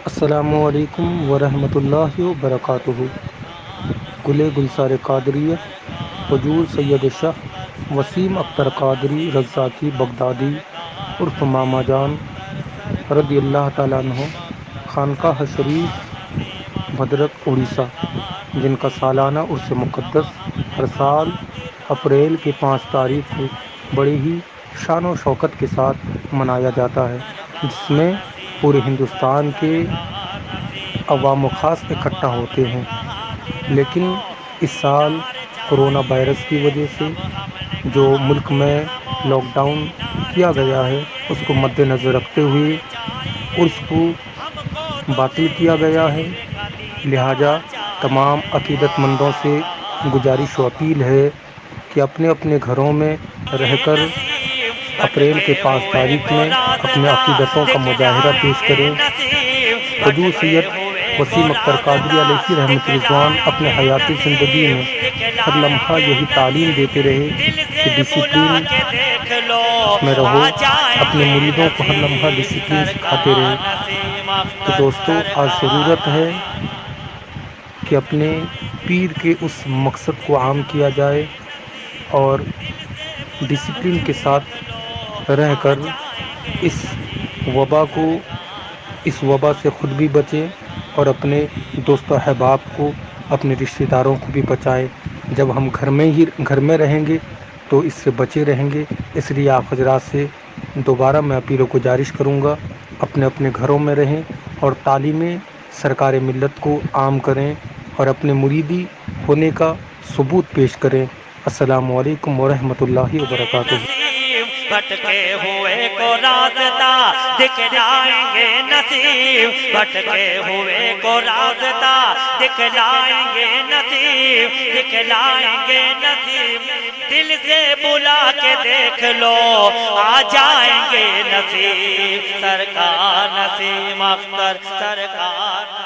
السلام علیکم ورحمۃ اللہ وبرکاتہ۔ گل گلزار قادریہ حضور سید شاہ وسیم اختر قادری رضاکی بغدادی عرف ماما جان رضی اللہ تعالیٰ عنہ، خانقاہ شریف بھدرک اڑیسہ، جن کا سالانہ عرس مقدس ہر سال اپریل کی 5 تاریخ کو بڑی ہی شان و شوکت کے ساتھ منایا جاتا ہے، جس میں پورے ہندوستان کے عوام و خاص اکٹھا ہوتے ہیں۔ لیکن اس سال کرونا وائرس کی وجہ سے جو ملک میں لاک ڈاؤن کیا گیا ہے، اس کو مد نظر رکھتے ہوئے عرس کو باطل کیا گیا ہے۔ لہٰذا تمام عقیدت مندوں سے گزارش و اپیل ہے کہ اپنے اپنے گھروں میں رہ کر اپریل کے 5 تاریخ میں اپنے عقیدتوں کا مظاہرہ پیش کریں۔ حضور سید وسیم اختر قادری علیہ رحمۃ رضوان اپنے حیاتی زندگی میں ہر لمحہ یہی تعلیم دیتے رہے کہ ڈسپلن میں رہو، اپنے مریدوں کو ہر لمحہ ڈسپلن سکھاتے رہے۔ تو دوستو، آج ضرورت ہے کہ اپنے پیر کے اس مقصد کو عام کیا جائے اور ڈسپلن کے ساتھ رہ کر اس وبا سے خود بھی بچیں اور اپنے دوست و احباب کو، اپنے رشتہ داروں کو بھی بچائیں۔ جب ہم گھر میں رہیں گے تو اس سے بچے رہیں گے۔ اس لیے آپ حضرات سے دوبارہ میں اپیل و گزارش کروں گا، اپنے اپنے گھروں میں رہیں اور تعلیم سرکار ملت کو عام کریں اور اپنے مریدی ہونے کا ثبوت پیش کریں۔ السلام علیکم ورحمۃ اللہ وبرکاتہ۔ بھٹکے ہوئے کو راستہ دکھلائیں گے نصیب، بھٹکے ہوئے کو راستہ دکھلائیں گے نصیب، دکھلائیں گے نصیب۔ دل سے بلا کے دیکھ لو آ جائیں گے نصیب، سرکار نسیم اختر سرکار